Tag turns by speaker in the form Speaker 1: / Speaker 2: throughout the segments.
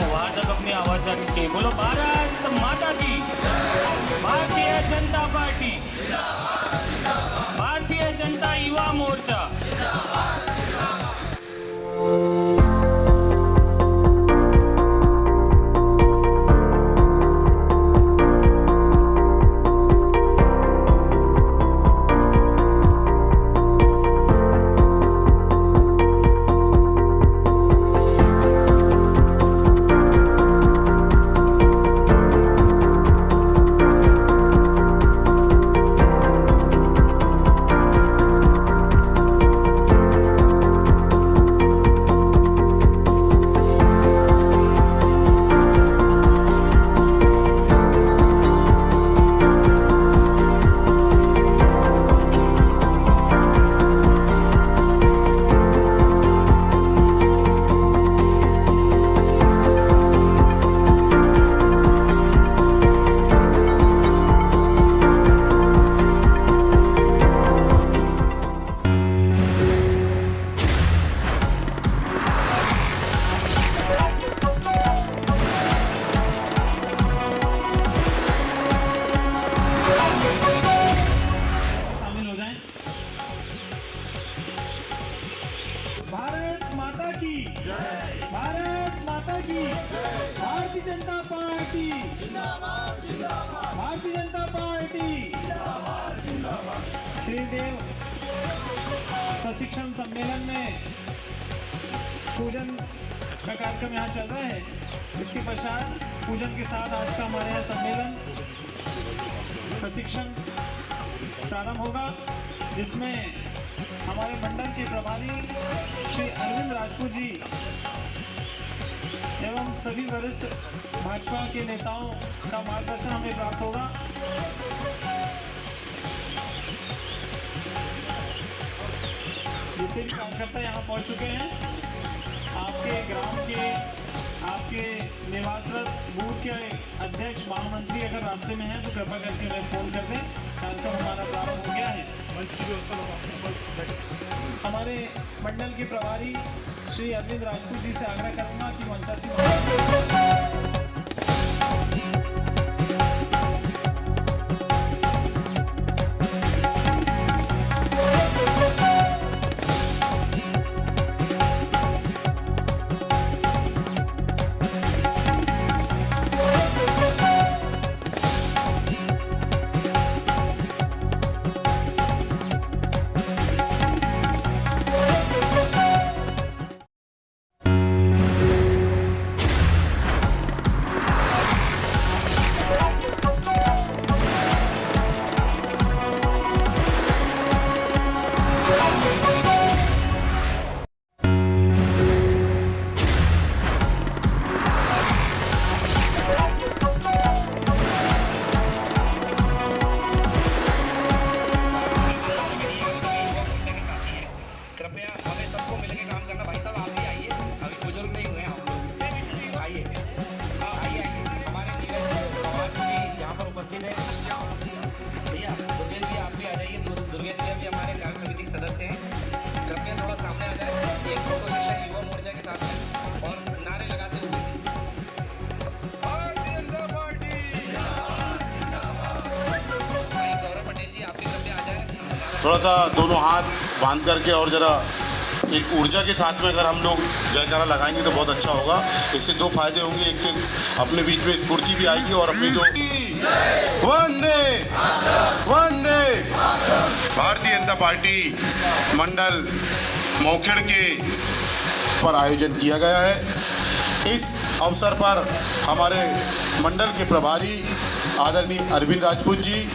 Speaker 1: वहां तक अपनी आवाज जानी चाहिए। बोलो भारत माता की, भारतीय जनता पार्टी, भारतीय जनता युवा मोर्चा।
Speaker 2: भारत माता की, भारत माता की, भारतीय जनता पार्टी, भारतीय जनता पार्टी। श्रीदेव प्रशिक्षण सम्मेलन में पूजन का कार्यक्रम यहाँ चल रहा है। इसके पश्चात पूजन के साथ आज का हमारे यहाँ सम्मेलन प्रशिक्षण प्रारंभ होगा, जिसमें हमारे मंडल के प्रभारी श्री अरविंद राजपूत जी एवं सभी वरिष्ठ भाजपा के नेताओं का मार्गदर्शन हमें प्राप्त होगा। जितने भी कार्यकर्ता यहाँ पहुँच चुके हैं, आपके ग्राम के, आपके निवासरत बूथ के अध्यक्ष महामंत्री अगर रास्ते में हैं तो कृपया करके हमें फोन कर दें। कार्यक्रम हमारा प्रारंभ हो गया है। हमारे मंडल के प्रभारी श्री अरविंद राजपूत जी से आग्रह करूंगा कि मंचासी
Speaker 3: उपस्थित है। भैया दुर्गेश भी आप भी आ जाइए। दुर्गेश भी अभी हमारे कार्य समिति के सदस्य हैं। कृपया थोड़ा सामने आ जाए। एक फोटो सेशन युवा मोर्चा के साथ में और नारे लगाते हुए भारतीय जनता पार्टी भाई गौरव पटेल जी आप भी कृपया आ जाए।
Speaker 4: थोड़ा सा दोनों हाथ बांध करके और जरा एक ऊर्जा के साथ में अगर हम लोग जयकारा लगाएंगे तो बहुत अच्छा होगा। इससे दो फायदे होंगे, एक तो अपने बीच में स्फूर्ति भी आएगी और अपनी जो वंदे वंदे भारतीय जनता पार्टी मंडल मोखेड़ के पर आयोजन किया गया है। इस अवसर पर हमारे मंडल के प्रभारी आदरणीय अरविंद राजपूत जी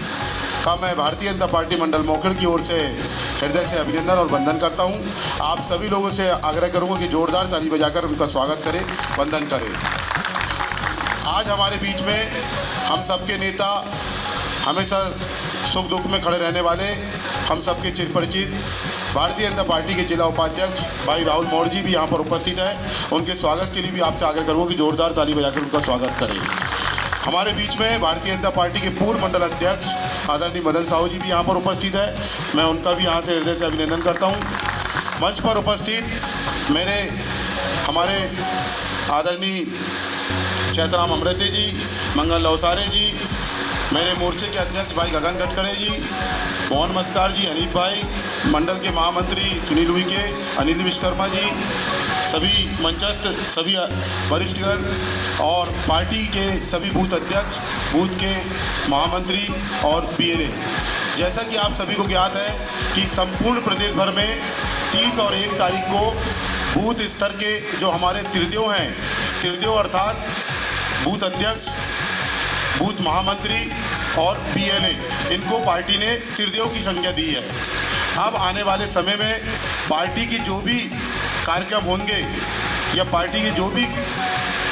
Speaker 4: का मैं भारतीय जनता पार्टी मंडल मोखेड़ की ओर से हृदय से अभिनंदन और वंदन करता हूं। आप सभी लोगों से आग्रह करूंगा कि जोरदार ताली बजाकर उनका स्वागत करें, वंदन करें। आज हमारे बीच में हम सबके नेता, हमेशा सुख दुख में खड़े रहने वाले, हम सबके चिरपरिचित भारतीय जनता पार्टी के जिला उपाध्यक्ष भाई राहुल मौर्य जी भी यहाँ पर उपस्थित है। उनके स्वागत के लिए भी आपसे आग्रह करूँगा कि जोरदार ताली बजाकर उनका स्वागत करें। हमारे बीच में भारतीय जनता पार्टी के पूर्व मंडल अध्यक्ष आदरणीय मदन साहू जी भी यहाँ पर उपस्थित है। मैं उनका भी यहाँ से हृदय से अभिनंदन करता हूँ। मंच पर उपस्थित मेरे हमारे आदरणीय चैतराम अमृते जी, मंगल लवसारे जी, मेरे मोर्चे के अध्यक्ष भाई गगन गडकरे जी, मोहन मस्कार जी, हनीफ भाई, मंडल के महामंत्री सुनील उइके, अनिल विश्वकर्मा जी, सभी मंचस्थ, सभी वरिष्ठगण और पार्टी के सभी बूथ अध्यक्ष, बूथ के महामंत्री और PLA। जैसा कि आप सभी को ज्ञात है कि संपूर्ण प्रदेश भर में 30 और 1 तारीख को बूथ स्तर के जो हमारे त्रिदेव हैं, त्रिदेव अर्थात बूथ अध्यक्ष, बूथ महामंत्री और PLA, इनको पार्टी ने त्रिदेव की संज्ञा दी है। अब आने वाले समय में पार्टी की जो भी कार्यक्रम होंगे या पार्टी की जो भी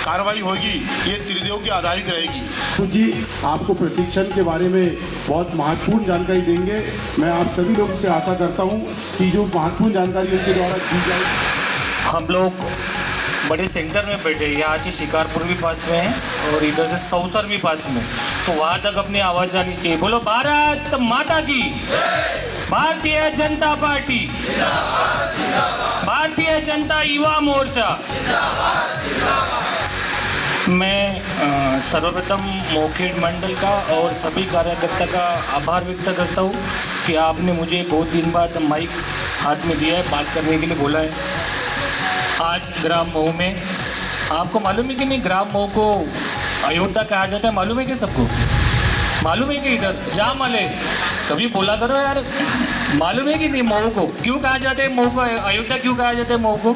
Speaker 4: कार्रवाई होगी, ये त्रिदेव के आधारित रहेगी।
Speaker 5: तो जी आपको प्रशिक्षण के बारे में बहुत महत्वपूर्ण जानकारी देंगे। मैं आप सभी लोगों से आशा करता हूँ कि जो महत्वपूर्ण जानकारी उनके द्वारा दी जाए।
Speaker 1: हम लोग बड़े सेंटर में बैठे, यहाँ से शिकारपुर भी पास में है और इधर से सौसर भी पास में, तो वहाँ तक अपनी आवाज़ जानी चाहिए। बोलो भारत माता की, भारतीय जनता पार्टी, भारतीय जनता युवा मोर्चा। मैं सर्वप्रथम मोखेड़ मंडल का और सभी कार्यकर्ता का आभार व्यक्त करता हूँ कि आपने मुझे बहुत दिन बाद माइक हाथ में दिया है, बात करने के लिए बोला है। आज ग्राम मऊ में, आपको मालूम है कि नहीं ग्राम मऊ को अयोध्या कहा जाता है? मालूम है कि सबको मालूम है कि इधर जाम वाले कभी बोला करो यार, मालूम है कि नहीं मऊ को क्यों कहा जाता है? मऊ को अयोध्या क्यों कहा जाता है? मऊ को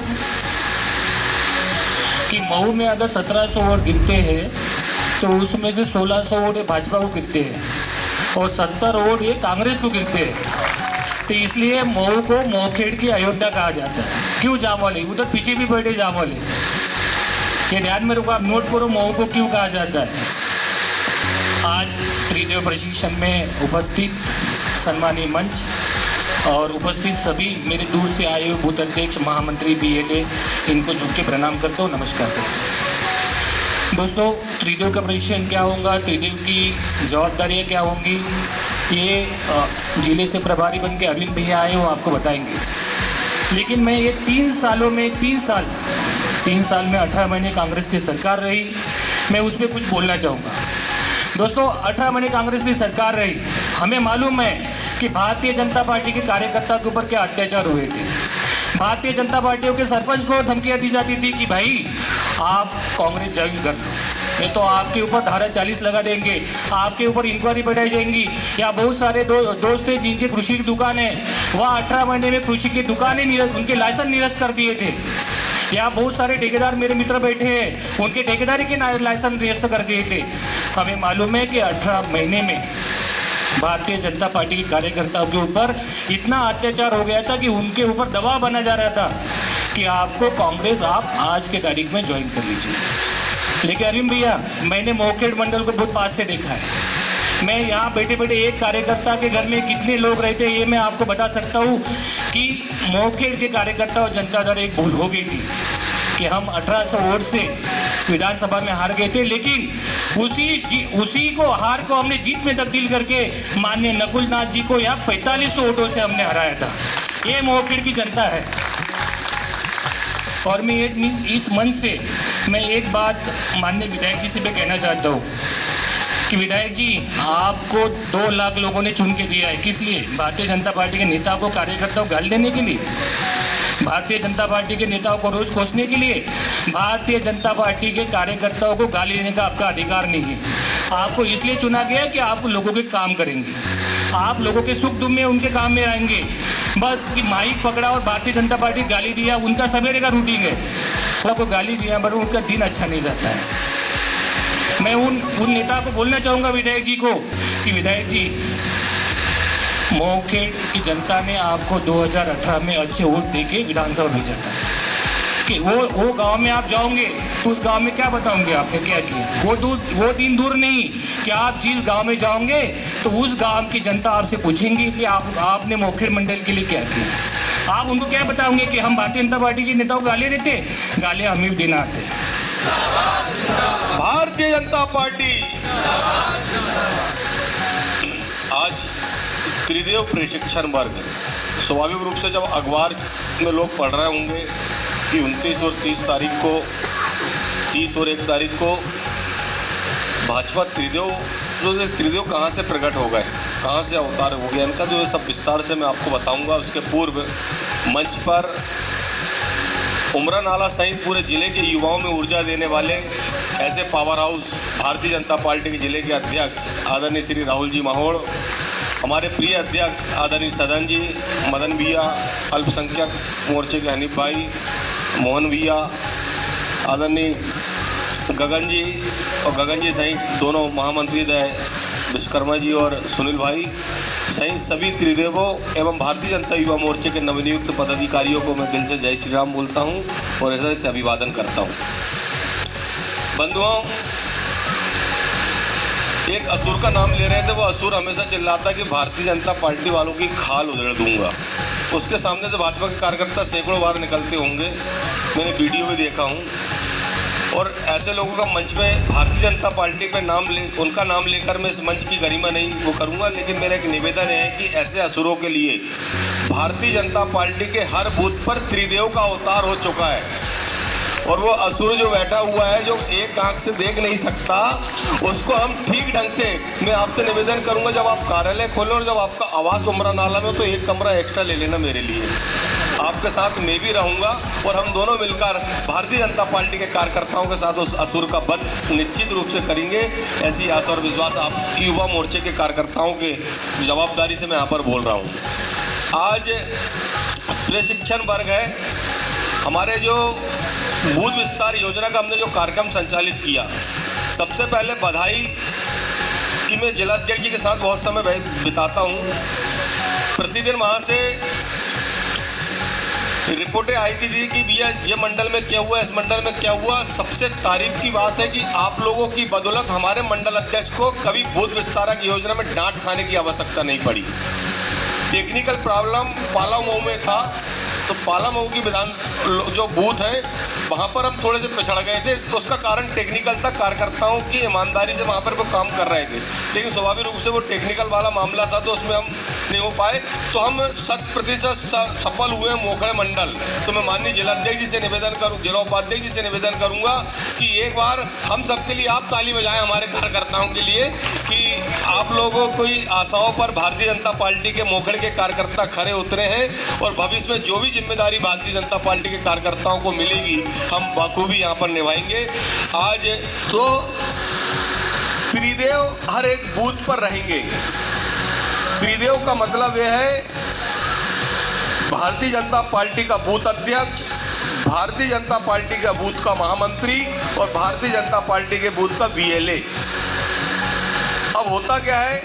Speaker 1: कि मऊ में अगर 1700 वोट गिरते हैं तो उसमें से 1600 वोट भाजपा को गिरते हैं और 70 वोट ये कांग्रेस को गिरते हैं। तो इसलिए मऊ को मोखेड़ की अयोध्या कहा जाता है। क्यों जाम वाले उधर पीछे भी बैठे जाम वाले, ये ध्यान में रखो, आप नोट करो मऊ को क्यों कहा जाता है। आज त्रिदेव प्रशिक्षण में उपस्थित सम्मानीय मंच और उपस्थित सभी मेरे दूर से आए हुए बूथ अध्यक्ष, महामंत्री, PLA, इनको झुक के प्रणाम करता हूँ, नमस्कार करता हूँ। दोस्तों, त्रिदेव का प्रशिक्षण क्या होगा, त्रिदेव की जवाबदारियाँ क्या होंगी, ये जिले से प्रभारी बन के अरविंद भैया आए, वो आपको बताएंगे। लेकिन मैं ये 3 सालों में 3 साल में 18 महीने कांग्रेस की सरकार रही, मैं उस पर कुछ बोलना चाहूँगा। दोस्तों, 18 महीने कांग्रेस की सरकार रही, हमें मालूम है कि भारतीय जनता पार्टी के कार्यकर्ता के ऊपर क्या अत्याचार हुए थे। भारतीय जनता पार्टियों के सरपंच को धमकियाँ दी जाती थी कि भाई आप कांग्रेस ज्वाइन कर लो, नहीं तो आपके ऊपर धारा 40 लगा देंगे, आपके ऊपर इंक्वायरी बैठाई जाएंगी। या बहुत सारे दोस्त थे जिनके कृषि की दुकान है, वह 18 महीने में कृषि की दुकानें उनके लाइसेंस निरस्त कर दिए थे। या बहुत सारे ठेकेदार मेरे मित्र बैठे हैं, उनके ठेकेदारी के लाइसेंस निरस्त कर दिए थे। हमें मालूम है कि 18 महीने में भारतीय जनता पार्टी के कार्यकर्ताओं के ऊपर इतना अत्याचार हो गया था कि उनके ऊपर दबाव बना जा रहा था कि आपको कांग्रेस आप आज के तारीख में ज्वाइन कर लीजिए। लेकिन अरविंद भैया, मैंने मोखेड़ मंडल को बहुत पास से देखा है। मैं यहाँ बैठे बैठे एक कार्यकर्ता के घर में कितने लोग रहते हैं ये मैं आपको बता सकता हूँ कि मोखेड़ के कार्यकर्ता और जनता द्वारा एक भूल हो गई थी कि हम 1800 वोट से विधानसभा में हार गए थे, लेकिन उसी को हार को हमने जीत में तब्दील करके माननीय नकुल नाथ जी को यहाँ 4500 वोटों से हमने हराया था। ये मोखेड़ की जनता है। और मैं इस मंच से मैं एक बात माननीय विधायक जी से भी कहना चाहता हूँ कि विधायक जी, आपको 2 लाख लोगों ने चुन के दिया है, किस लिए? भारतीय जनता पार्टी के नेताओं को, कार्यकर्ताओं को गाली देने के लिए? भारतीय जनता पार्टी के नेताओं को रोज कोसने के लिए? भारतीय जनता पार्टी के कार्यकर्ताओं को गाली देने का आपका अधिकार नहीं है। आपको इसलिए चुना गया कि आप लोगों के काम करेंगे, आप लोगों के सुख दुख में उनके काम में रहेंगे। बस कि माइक पकड़ा और भारतीय जनता पार्टी गाली दिया, उनका सवेरे का रूटीन है, सबको गाली दिया पर उनका दिन अच्छा नहीं जाता है। मैं उन नेता को बोलना चाहूँगा, विधायक जी को, कि विधायक जी, मोखेड़ की जनता ने आपको 2018 में अच्छे वोट देके विधानसभा भेजा था कि वो गांव में आप जाओगे तो उस गांव में क्या बताओगे आपने क्या किया? वो दिन दूर नहीं कि आप जिस गांव में जाओगे तो उस गांव की जनता आपसे पूछेंगी कि आपने मोखेड़ मंडल के लिए क्या किया। आप उनको क्या बताओगे कि हम भारतीय जनता पार्टी के नेताओं को गाली देते? गालियाँ हमें भी देना आते।
Speaker 6: भारतीय जनता पार्टी आज त्रिदेव प्रशिक्षण वर्ग, स्वाभाविक रूप से जब अखबार में लोग पढ़ रहे होंगे कि 29 और 30 तारीख को, 30 और 1 तारीख को भाजपा त्रिदेव कहाँ से प्रकट हो गए, कहाँ से अवतार हो गया, इनका जो है सब विस्तार से मैं आपको बताऊंगा। उसके पूर्व मंच पर उमरा नाला सहित पूरे जिले के युवाओं में ऊर्जा देने वाले ऐसे power house Bharatiya Janata party के जिले के अध्यक्ष आदरणीय श्री राहुल जी माहौड़, हमारे प्रिय अध्यक्ष आदरणीय सदन जी, मदन भैया, अल्पसंख्यक मोर्चे के हनीफ भाई, मोहन भैया, आदरणीय गगन जी सहित दोनों महामंत्री विश्वकर्मा जी और सुनील भाई सहित सभी त्रिदेवों एवं भारतीय जनता युवा मोर्चे के नवनियुक्त पदाधिकारियों को मैं दिल से जय श्री राम बोलता हूं और हृदय से अभिवादन करता हूं। बंधुओं, एक असुर का नाम ले रहे थे। वो असुर हमेशा चिल्लाता कि भारतीय जनता पार्टी वालों की खाल उधेड़ दूंगा। उसके सामने से भाजपा के कार्यकर्ता सैकड़ों बार निकलते होंगे, मैंने वीडियो में देखा हूं। और ऐसे लोगों का मंच में भारतीय जनता पार्टी पे उनका नाम लेकर मैं इस मंच की गरिमा नहीं वो करूंगा, लेकिन मेरा एक निवेदन है कि ऐसे असुरों के लिए भारतीय जनता पार्टी के हर बूथ पर त्रिदेव का अवतार हो चुका है। और वो असुर जो बैठा हुआ है, जो एक आंख से देख नहीं सकता, उसको हम ठीक ढंग से, मैं आपसे निवेदन करूंगा, जब आप कार्यालय खोलें और जब आपका आवास उमरा नाला में, तो एक कमरा एक्स्ट्रा ले लेना मेरे लिए। आपके साथ मैं भी रहूंगा और हम दोनों मिलकर भारतीय जनता पार्टी के कार्यकर्ताओं के साथ उस असुर का वध निश्चित रूप से करेंगे। ऐसी आशा और विश्वास आप युवा मोर्चे के कार्यकर्ताओं के जवाबदारी से मैं यहाँ पर बोल रहा हूँ। आज प्रशिक्षण वर्ग है, हमारे जो बूथ विस्तार योजना का हमने जो कार्यक्रम संचालित किया, सबसे पहले बधाई कि मैं जिलाध्यक्ष जी के साथ बहुत समय बिताता हूँ। प्रतिदिन वहाँ से रिपोर्टें आई थी कि भैया ये मंडल में क्या हुआ, इस मंडल में क्या हुआ। सबसे तारीफ की बात है कि आप लोगों की बदौलत हमारे मंडल अध्यक्ष को कभी बूथ विस्तारक योजना में डांट खाने की आवश्यकता नहीं पड़ी। टेक्निकल प्रॉब्लम पाला मऊ में था, तो पाला मऊ की विधान जो बूथ है वहाँ पर हम थोड़े से पिछड़ गए थे। उसका कारण टेक्निकल था, कार्यकर्ताओं की ईमानदारी से वहाँ पर वो काम कर रहे थे, लेकिन स्वाभाविक रूप से वो टेक्निकल वाला मामला था, तो उसमें हम नहीं हो पाए। तो हम 100% सफल हुए मोखड़े मंडल। तो मैं माननीय जिलाध्यक्ष जी से निवेदन करूँ, जिला उपाध्यक्ष जी से निवेदन करूँगा कि एक बार हम सबके लिए आप ताली बजाएं, हमारे कार्यकर्ताओं के लिए, कि आप लोगों की आशाओं पर भारतीय जनता पार्टी के मोखड़े के कार्यकर्ता खरे उतरे हैं और भविष्य में जो भी जिम्मेदारी भारतीय जनता पार्टी के कार्यकर्ताओं को मिलेगी हम बखूबी यहाँ पर निभाएंगे। आज तो त्रिदेव हर एक बूथ पर रहेंगे। त्रिदेव का मतलब यह है भारतीय जनता पार्टी का बूथ अध्यक्ष, भारतीय जनता पार्टी का बूथ का महामंत्री और भारतीय जनता पार्टी के बूथ का VLA। अब होता क्या है